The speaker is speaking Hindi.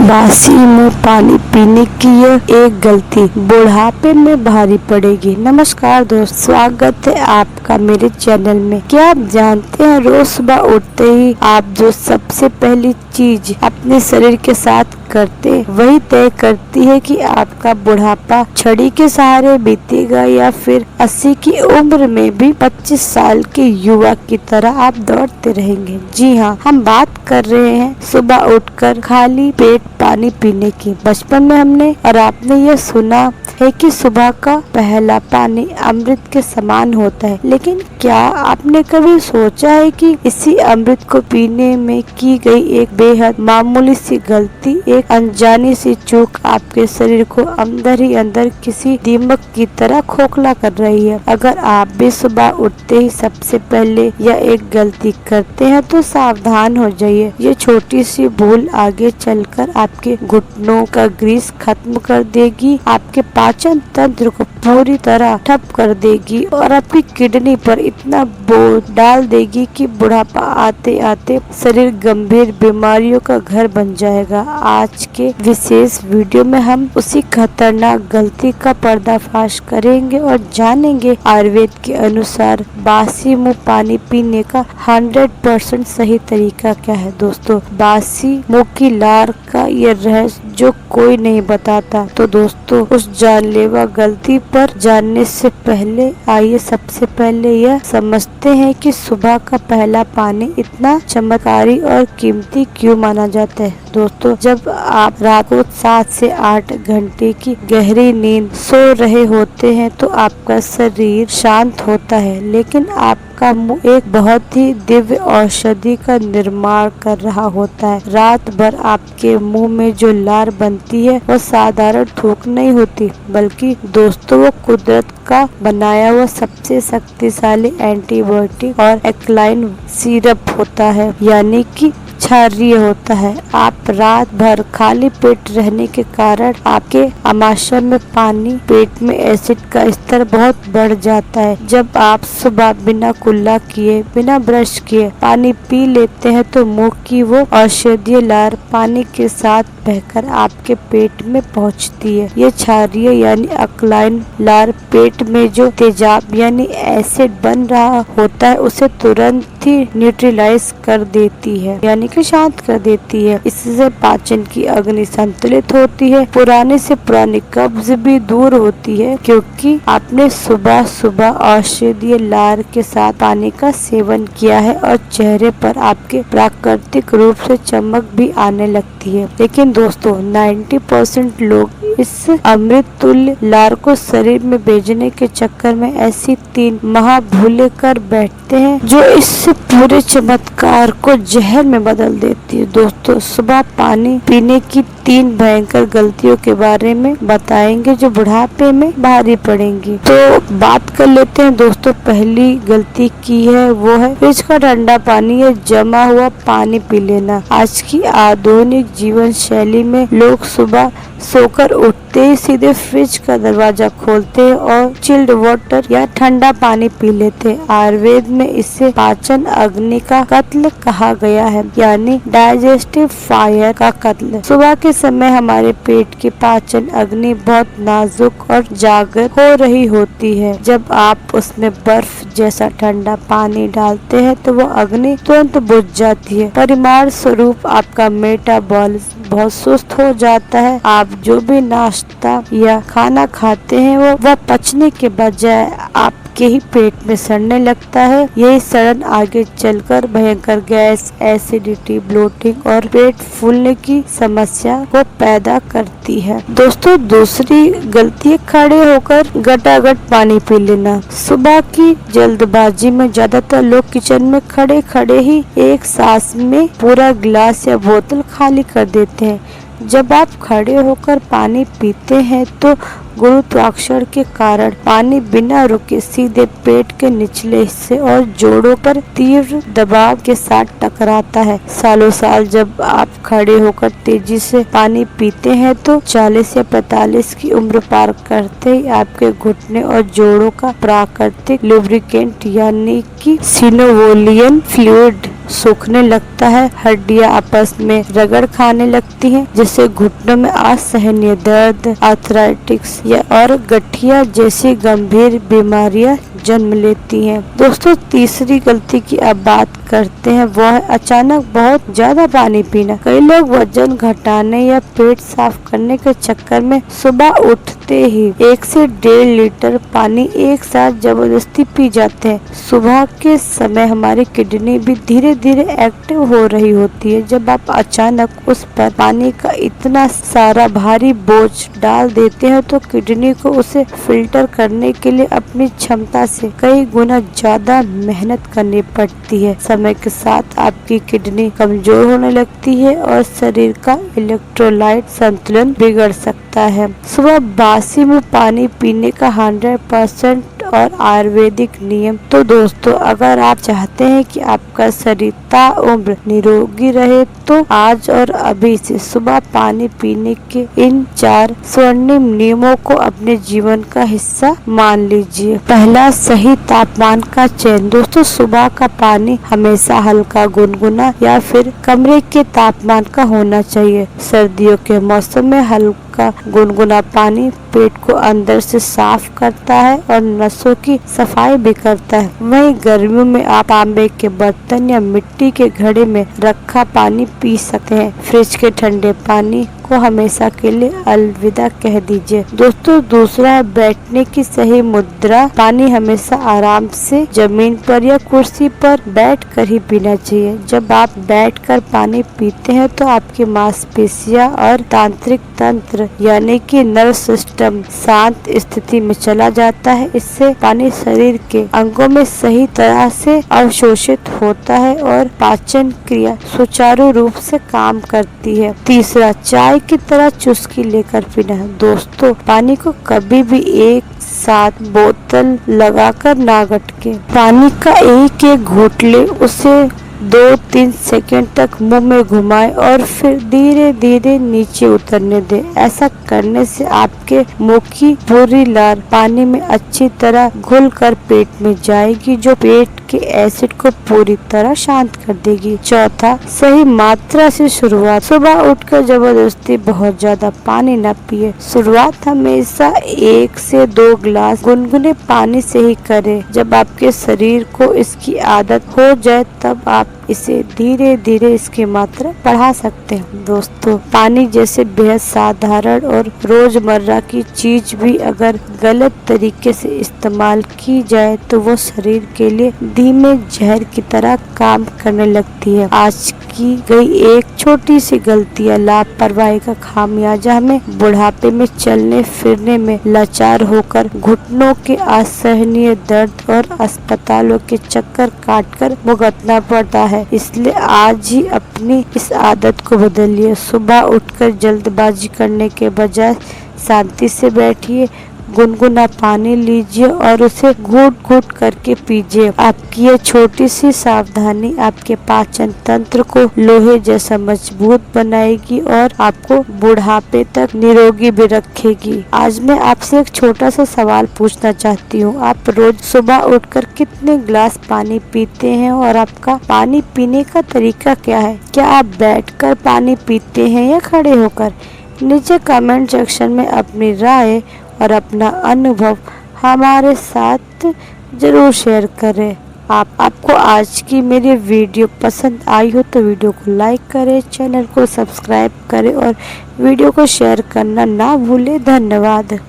बासी मुंह पानी पीने की यह एक गलती बुढ़ापे में भारी पड़ेगी। नमस्कार दोस्त, स्वागत है आपका मेरे चैनल में। क्या आप जानते हैं रोज सुबह उठते ही आप जो सबसे पहली चीज अपने शरीर के साथ करते वही तय करती है कि आपका बुढ़ापा छड़ी के सहारे बीतेगा या फिर 80 की उम्र में भी 25 साल के युवा की तरह आप दौड़ते रहेंगे। जी हाँ, हम बात कर रहे हैं सुबह उठकर खाली पेट पानी पीने की। बचपन में हमने और आपने ये सुना है कि सुबह का पहला पानी अमृत के समान होता है, लेकिन क्या आपने कभी सोचा है कि इसी अमृत को पीने में की गई एक बेहद मामूली सी गलती, एक अनजानी सी चूक आपके शरीर को अंदर ही अंदर किसी दीमक की तरह खोखला कर रही है। अगर आप भी सुबह उठते ही सबसे पहले यह एक गलती करते हैं तो सावधान हो जाइए। ये छोटी सी भूल आगे चलकर आपके घुटनों का ग्रीस खत्म कर देगी, आपके पाचन तंत्र को पूरी तरह ठप कर देगी और आपकी किडनी पर इतना बोझ डाल देगी कि बुढ़ापा आते आते शरीर गंभीर बीमारियों का घर बन जाएगा। आज के विशेष वीडियो में हम उसी खतरनाक गलती का पर्दाफाश करेंगे और जानेंगे आयुर्वेद के अनुसार बासी मुंह पानी पीने का 100% सही तरीका क्या है। दोस्तों, बासी मुंह की लार का ये रहस्य जो कोई नहीं बताता। तो दोस्तों, उस जानलेवा गलती पर जानने से पहले आइए सबसे पहले यह समझते हैं कि सुबह का पहला पानी इतना चमत्कारी और कीमती क्यों माना जाता है। दोस्तों, जब आप रात को 7 से 8 घंटे की गहरी नींद सो रहे होते हैं तो आपका शरीर शांत होता है, लेकिन आपका मुंह एक बहुत ही दिव्य औषधि का निर्माण कर रहा होता है। रात भर आपके मुंह में जो लार बनती है वो साधारण थूक नहीं होती, बल्कि दोस्तों वो कुदरत का बनाया हुआ सबसे शक्तिशाली एंटीबायोटिक और एल्कलाइन सिरप होता है, यानी कि क्षारीय होता है। आप रात भर खाली पेट रहने के कारण आपके आमाशय में पानी, पेट में एसिड का स्तर बहुत बढ़ जाता है। जब आप सुबह बिना कुल्ला किए, बिना ब्रश किए पानी पी लेते हैं तो मुंह की वो औषधीय लार पानी के साथ बहकर आपके पेट में पहुंचती है। ये क्षारीय यानी अल्कलाइन लार पेट में जो तेजाब यानी एसिड बन रहा होता है उसे तुरंत ही न्यूट्रलाइज कर देती है, यानी कि शांत कर देती है। इससे पाचन की अग्नि संतुलित होती है, पुराने से पुरानी कब्ज भी दूर होती है, क्योंकि आपने सुबह सुबह औषधीय लार के साथ पानी का सेवन किया है और चेहरे पर आपके प्राकृतिक रूप से चमक भी आने लगती है। लेकिन दोस्तों, 90% लोग इस अमृत तुल्य लार को शरीर में भेजने के चक्कर में ऐसी 3 महाभूलें कर बैठते हैं जो इस पूरे चमत्कार को जहर में बदल देती है। दोस्तों, सुबह पानी पीने की 3 भयंकर गलतियों के बारे में बताएंगे जो बुढ़ापे में भारी पड़ेंगी। तो बात कर लेते हैं दोस्तों। पहली गलती की है वो है फ्रिज का ठंडा पानी या जमा हुआ पानी पी लेना। आज की आधुनिक जीवन शैली में लोग सुबह सोकर उठते ही सीधे फ्रिज का दरवाजा खोलते हैं और चिल्ड वाटर या ठंडा पानी पी लेते हैं। आयुर्वेद में इसे पाचन अग्नि का कत्ल कहा गया है, यानी डाइजेस्टिव फायर का कत्ल। सुबह के समय हमारे पेट की पाचन अग्नि बहुत नाजुक और जागृत हो रही होती है। जब आप उसमें बर्फ जैसा ठंडा पानी डालते हैं तो वो अग्नि तुरंत बुझ जाती है। परिणाम स्वरूप आपका मेटाबॉलिज्म बहुत सुस्त हो जाता है। आप जो भी नाश्ता या खाना खाते हैं वह पचने के बजाय आपके ही पेट में सड़ने लगता है। यही सड़न आगे चलकर भयंकर गैस, एसिडिटी, ब्लोटिंग और पेट फूलने की समस्या को पैदा करती है। दोस्तों, दूसरी गलती खड़े होकर गटागट पानी पी लेना। सुबह की जल्दबाजी में ज्यादातर लोग किचन में खड़े खड़े ही एक सांस में पूरा गिलास या बोतल खाली कर देते हैं। जब आप खड़े होकर पानी पीते हैं तो गुरुत्वाकर्षण के कारण पानी बिना रुके सीधे पेट के निचले हिस्से और जोड़ों पर तीव्र दबाव के साथ टकराता है। सालों साल जब आप खड़े होकर तेजी से पानी पीते हैं तो 40 या 45 की उम्र पार करते ही आपके घुटने और जोड़ों का प्राकृतिक लुब्रिकेंट यानी कि सिनोवोलियन फ्लूइड सूखने लगता है। हड्डियां आपस में रगड़ खाने लगती हैं, जिससे घुटनों में असहनीय दर्द, आर्थराइटिस या और गठिया जैसी गंभीर बीमारियां जन्म लेती हैं। दोस्तों, तीसरी गलती की अब बात करते हैं, वो है अचानक बहुत ज्यादा पानी पीना। कई लोग वजन घटाने या पेट साफ करने के चक्कर में सुबह उठते ही 1 से 1.5 लीटर पानी एक साथ जबरदस्ती पी जाते हैं। सुबह के समय हमारी किडनी भी धीरे धीरे एक्टिव हो रही होती है। जब आप अचानक उस पर पानी का इतना सारा भारी बोझ डाल देते हैं तो किडनी को उसे फिल्टर करने के लिए अपनी क्षमता से कई गुना ज्यादा मेहनत करनी पड़ती है। समय के साथ आपकी किडनी कमजोर होने लगती है और शरीर का इलेक्ट्रोलाइट संतुलन बिगड़ सकता है। सुबह बासी मुंह पानी पीने का 100% और आयुर्वेदिक नियम। तो दोस्तों, अगर आप चाहते हैं कि आपका शरीर ताउम्र निरोगी रहे तो आज और अभी से सुबह पानी पीने के इन 4 स्वर्णिम नियमों को अपने जीवन का हिस्सा मान लीजिए। पहला, सही तापमान का चयन। दोस्तों, सुबह का पानी हमेशा हल्का गुनगुना या फिर कमरे के तापमान का होना चाहिए। सर्दियों के मौसम में हल्का गुनगुना पानी पेट को अंदर से साफ करता है और नसों की सफाई भी करता है। वहीं गर्मियों में आप तांबे के बर्तन या मिट्टी के घड़े में रखा पानी पी सकते हैं। फ्रिज के ठंडे पानी को हमेशा के लिए अलविदा कह दीजिए। दोस्तों, दूसरा है बैठने की सही मुद्रा। पानी हमेशा आराम से जमीन पर या कुर्सी पर बैठ कर ही पीना चाहिए। जब आप बैठकर पानी पीते हैं तो आपकी मांसपेशियां और तांत्रिक तंत्र यानी कि नर्व सिस्टम शांत स्थिति में चला जाता है। इससे पानी शरीर के अंगों में सही तरह से अवशोषित होता है और पाचन क्रिया सुचारू रूप से काम करती है। तीसरा, चाय की तरह चुस्की लेकर पीना है। दोस्तों, पानी को कभी भी एक साथ बोतल लगाकर ना गटके पानी का एक एक घूंट ले, उसे 2-3 सेकंड तक मुंह में घुमाएं और फिर धीरे धीरे नीचे उतरने दें। ऐसा करने से आपके मुंह की पूरी लार पानी में अच्छी तरह घुलकर पेट में जाएगी, जो पेट के एसिड को पूरी तरह शांत कर देगी। चौथा, सही मात्रा से शुरुआत। सुबह उठकर जबरदस्ती बहुत ज्यादा पानी न पिए। शुरुआत हमेशा 1 से 2 गिलास गुनगुने पानी से ही करें। जब आपके शरीर को इसकी आदत हो जाए तब आप इसे धीरे धीरे इसकी मात्रा बढ़ा सकते हैं। दोस्तों, पानी जैसे बेहद साधारण और रोजमर्रा की चीज भी अगर गलत तरीके से इस्तेमाल की जाए तो वो शरीर के लिए धीमे जहर की तरह काम करने लगती है। आज की गई एक छोटी सी गलती या लापरवाही का खामियाजा हमें बुढ़ापे में चलने फिरने में लाचार होकर घुटनों के असहनीय दर्द और अस्पतालों के चक्कर काटकर भुगतना पड़ता है। इसलिए आज ही अपनी इस आदत को बदलिए। सुबह उठकर जल्दबाजी करने के बजाय शांति से बैठिए, गुनगुना पानी लीजिए और उसे घूट घूट करके पीजिए। आपकी ये छोटी सी सावधानी आपके पाचन तंत्र को लोहे जैसा मजबूत बनाएगी और आपको बुढ़ापे तक निरोगी भी रखेगी। आज मैं आपसे एक छोटा सा सवाल पूछना चाहती हूँ। आप रोज सुबह उठकर कितने गिलास पानी पीते हैं और आपका पानी पीने का तरीका क्या है? क्या आप बैठकर पानी पीते हैं या खड़े होकर? नीचे कमेंट सेक्शन में अपनी राय और अपना अनुभव हमारे साथ जरूर शेयर करें। आपको आज की मेरी वीडियो पसंद आई हो तो वीडियो को लाइक करें, चैनल को सब्सक्राइब करें और वीडियो को शेयर करना ना भूलें। धन्यवाद।